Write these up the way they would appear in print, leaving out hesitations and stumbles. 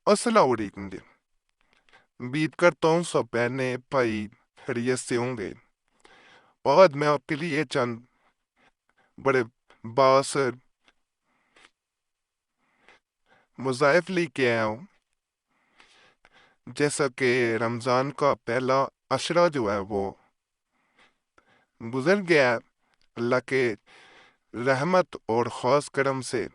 السلام علیکم جی۔ امید کرتا ہوں سب بہنیں بھائی خیریت سے ہوں گے۔ آج میں آپ کے لیے چند بڑے بااثر وظائف لے کے آیا ہوں۔ جیسا کہ رمضان کا پہلا عشرہ جو ہے وہ گزر گیا ہے، اللہ کے رحمت اور خاص کرم سے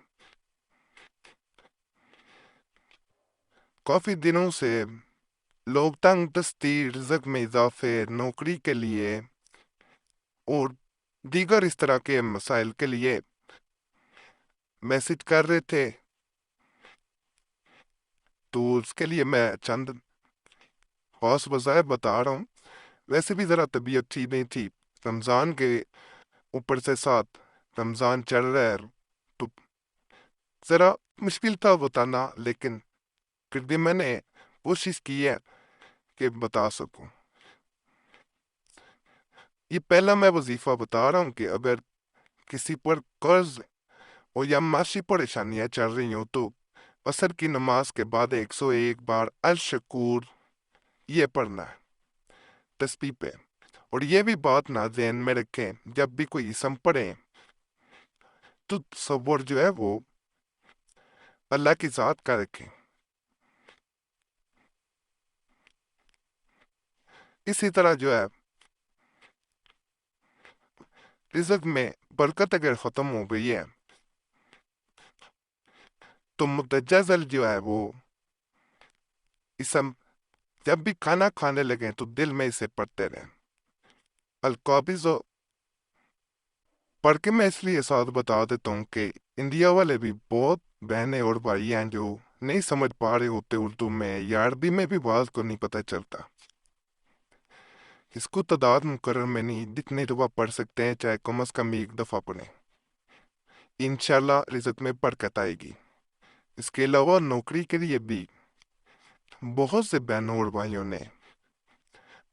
کافی دنوں سے لوگ تنگ دستی، رزق میں اضافے، نوکری کے لیے اور دیگر اس طرح کے مسائل کے لیے میسج کر رہے تھے، تو اس کے لیے میں چند خاص وظائف بتا رہا ہوں۔ ویسے بھی ذرا طبیعت ٹھیک نہیں تھی، رمضان کے اوپر سے ساتھ رمضان چل رہا ہے، تو ذرا مشکل تھا بتانا، لیکن پھر بھی میں نے کوشش کی ہے کہ بتا سکوں۔ یہ پہلا میں وظیفہ بتا رہا ہوں کہ اگر کسی پر قرض اور یا معاشی پریشانیاں چل رہی ہوں تو عصر کی نماز کے بعد 101 بار الشکور یہ پڑھنا ہے تسبیح پہ، اور یہ بھی بات نہ ذہن میں رکھیں جب بھی کوئی اسم پڑھیں تو تصور جو ہے وہ اللہ کی ذات کا رکھیں۔ اسی طرح جو ہے رزق میں برکت اگر ختم ہو گئی ہے تو متجزل جو ہے وہ اسم جب بھی کھانا کھانے لگیں تو دل میں اسے پڑھتے رہیں۔ القابض پڑھ کے میں اس لیے ساتھ بتا دیتا ہوں کہ انڈیا والے بھی بہت بہنیں اور بھائی ہیں جو نہیں سمجھ پا رہے ہوتے اردو میں یا عربی میں بھی بعض کو نہیں پتہ چلتا۔ اس کو تعداد مقرر میں نہیں، جتنی دفعہ پڑھ سکتے ہیں چاہے کم از کم ایک دفعہ پڑھیں، انشاءاللہ رزق میں برکت آئے گی۔ اس کے علاوہ نوکری کے لیے بھی بہت سے بہنوں اور بھائیوں نے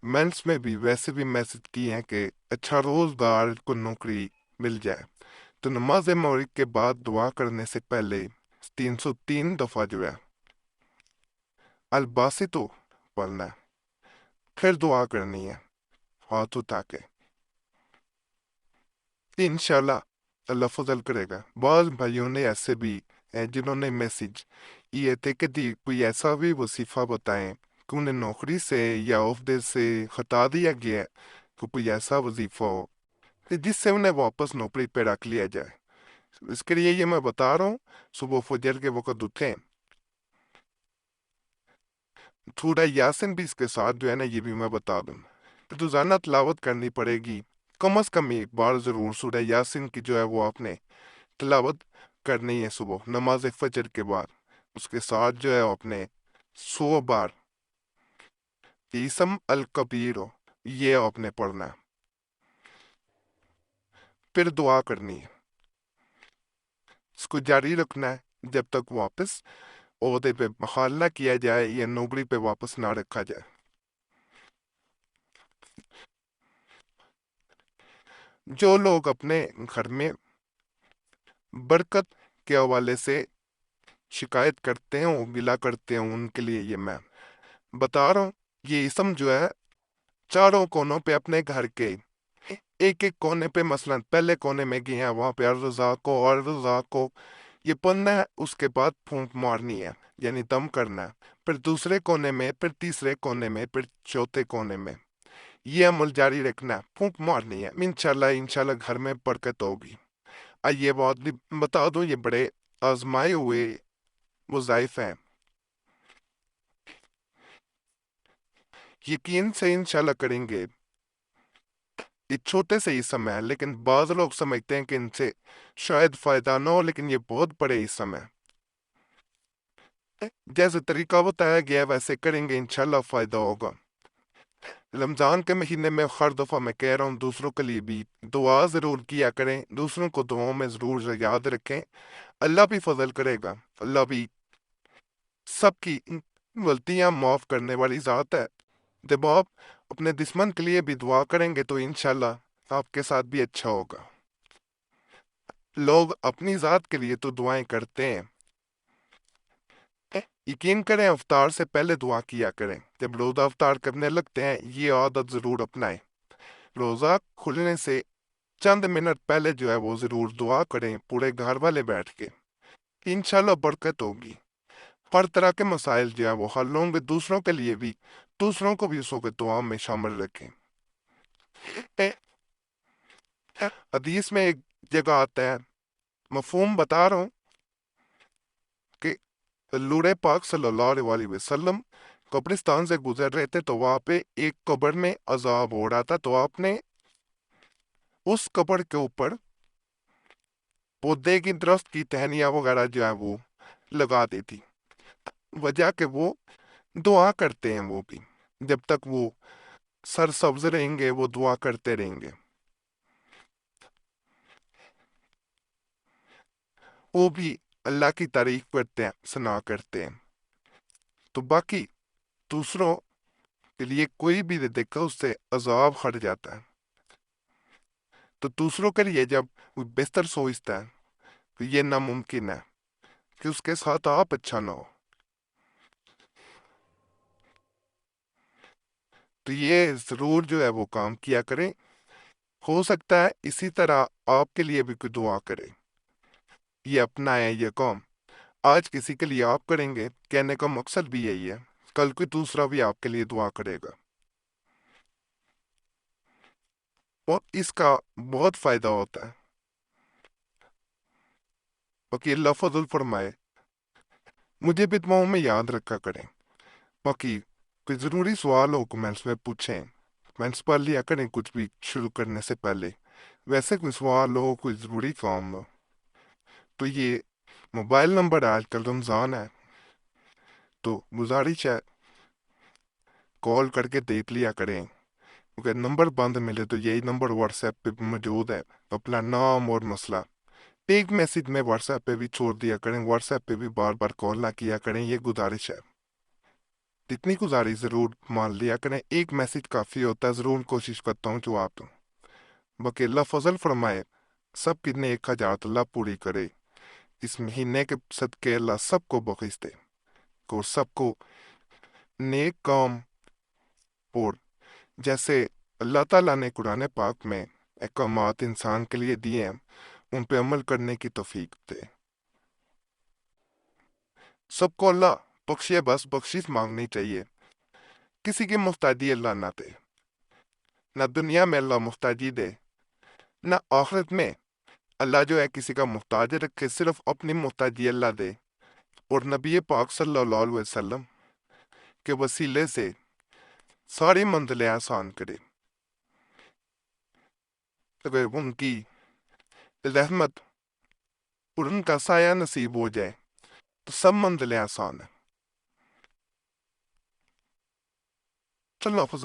مینس میں بھی ویسے بھی میسج کی ہیں کہ اچھا روزگار کو نوکری مل جائے، تو نماز مغرب کے بعد دعا کرنے سے پہلے 303 دفعہ جو ہے الباسطو پڑھنا ہے، پھر دعا کرنی ہے ہاتھ اٹھا کے، انشاءاللہ اللہ فضل کرے گا۔ بعض بھائیوں نے ایسے بھی ہیں جنہوں نے میسج یہ تھے کہ کوئی ایسا بھی وظیفہ بتائیں کہ انہیں نوکری سے یا عہدے سے ہٹا دیا گیا ہے، کہ کوئی ایسا وظیفہ ہو کہ جس سے انہیں واپس نوکری پہ رکھ لیا جائے۔ اس کے لیے یہ میں بتا رہا ہوں، صبح فجر کے وقت اٹھیں، سورہ یاسین بھی اس کے ساتھ جو ہے نا یہ بھی میں بتا دوں، پھر روزانہ تلاوت کرنی پڑے گی، کم از کم ایک بار ضرور سورہ یاسین کی جو ہے وہ آپ نے تلاوت کرنی ہے صبح نماز فجر کے بعد۔ اس کے ساتھ جو ہے آپ نے 100 بار اسم الکبیر ہو یہ آپ نے پڑھنا ہے، پھر دعا کرنی ہے، اس کو جاری رکھنا ہے جب تک واپس عہدے پہ بحال نہ کیا جائے یا نوکری پہ واپس نہ رکھا جائے۔ جو لوگ اپنے گھر میں برکت کے حوالے سے شکایت کرتے ہیں اور گلا کرتے ہیں، ان کے لیے یہ میں بتا رہا ہوں، یہ اسم جو ہے چاروں کونوں پہ اپنے گھر کے ایک ایک کونے پہ، مثلا پہلے کونے میں گئے ہیں وہاں پہ الرزاق ہو، الرزاق ہو یہ پڑھنا ہے، اس کے بعد پھونک مارنی ہے یعنی دم کرنا ہے، پھر دوسرے کونے میں، پھر تیسرے کونے میں، پھر چوتھے کونے میں یہ عمل جاری رکھنا ہے، پھونک مارنی ہے، انشاءاللہ گھر میں برکت ہوگی۔ یہ بات بھی بتا دوں، یہ بڑے آزمائے ہوئے وظائف ہیں، یقین سے انشاءاللہ کریں گے۔ یہ چھوٹے سے اسم ہے لیکن بعض لوگ سمجھتے ہیں کہ ان سے شاید فائدہ نہ ہو، لیکن یہ بہت بڑے اسم ہے، جیسے طریقہ بتایا گیا ہے ویسے کریں گے انشاءاللہ فائدہ ہوگا۔ رمضان کے مہینے میں ہر دفعہ میں کہہ رہا ہوں دوسروں کے لیے بھی دعا ضرور کیا کریں، دوسروں کو دعاؤں میں ضرور یاد رکھیں، اللہ بھی فضل کرے گا، اللہ بھی سب کی غلطیاں معاف کرنے والی ذات ہے۔ جب آپ اپنے دشمن کے لیے بھی دعا کریں گے تو انشاءاللہ آپ کے ساتھ بھی اچھا ہوگا۔ لوگ اپنی ذات کے لیے تو دعائیں کرتے ہیں، یقین کریں افطار سے پہلے دعا کیا کریں۔ جب روزہ افطار کرنے لگتے ہیں یہ عادت ضرور اپنائیں۔ روزہ کھلنے سے چند منٹ پہلے جو ہے وہ ضرور دعا کریں پورے گھر والے بیٹھ کے، انشاءاللہ برکت ہوگی۔ ہر طرح کے مسائل جو ہے وہ حل ہوں گے، دوسروں کے لیے بھی، دوسروں کو بھی اس وقت دعا میں شامل رکھیں۔ حدیث میں ایک جگہ آتا ہے، مفہوم بتا رہا ہوں کہ حضور پاک صلی اللہ علیہ وسلم قبرستان سے گزر رہے تھے تو وہاں پہ ایک قبر میں عذاب ہو رہا تھا، تو آپ نے اس قبر کے اوپر پودے کی درخت کی ٹہنیاں وغیرہ جو ہے وہ لگا دی تھی، وجہ کہ وہ دعا کرتے ہیں، وہ بھی جب تک وہ سرسبز رہیں گے وہ دعا کرتے رہیں گے، وہ بھی اللہ کی تعریف کرتے ہیں، ثنا کرتے ہیں۔ تو باقی دوسروں کے لیے کوئی بھی دیکھا اس سے عذاب ہٹ جاتا ہے، تو دوسروں کے لیے جب وہ بستر سوچتا ہے تو یہ ناممکن ہے کہ اس کے ساتھ آپ اچھا نہ ہو۔ تو یہ ضرور جو ہے وہ کام کیا کریں، ہو سکتا ہے اسی طرح آپ کے لیے بھی کوئی دعا کرے، یہ اپنا ہے یہ کام آج کسی کے لیے آپ کریں گے، کہنے کا مقصد بھی یہی ہے کل کوئی دوسرا بھی آپ کے لیے دعا کرے گا، اور اس کا بہت فائدہ ہوتا ہے۔ باقی اللہ فضل فرمائے، مجھے بھی دعاؤں میں یاد رکھا کریں۔ باقی کوئی ضروری سوال ہو کمنٹس میں پوچھیں، کمنٹس پڑھ لیا کریں کچھ بھی شروع کرنے سے پہلے، ویسے کوئی سوال ہو کوئی ضروری کام ہو تو یہ موبائل نمبر آج کل رمضان ہے تو گزارش ہے کال کر کے دیکھ لیا کریں، اگر نمبر بند ملے تو یہی نمبر واٹس ایپ پہ موجود ہے، اپنا نام اور مسئلہ ایک میسج میں واٹس ایپ پہ بھی چھوڑ دیا کریں، واٹس ایپ پہ بھی بار بار کال نہ کیا کریں، یہ گزارش ہے، اتنی گزارش ضرور مان لیا کریں، ایک میسج کافی ہوتا ہے، ضرور کوشش کرتا ہوں جواب دوں۔ باقی اللہ فضل فرمائے، سب کی نیک حاجات اللہ پوری کرے، اس مہینے کے صدقے اللہ سب کو بخش دے اور سب کو نیک کام، اور جیسے اللہ تعالیٰ نے قرآن پاک میں احکامات انسان کے لیے دیے ہیں ان پہ عمل کرنے کی توفیق دے۔ سب کو اللہ بخشے، بس بخشش مانگنی چاہیے، کسی کی محتاجی اللہ نہ دے، نہ دنیا میں اللہ محتاجی دے، نہ آخرت میں اللہ جو ہے کسی کا محتاج رکھے، صرف اپنی محتاجی اللہ دے، اور نبی پاک صلی اللہ علیہ وسلم کے وسیلے سے ساری منزلیں آسان کرے، اگر ان کی رحمت اور ان کا سایہ نصیب ہو جائے تو سب منزلیں آسان ہیں۔ اللہ حفظ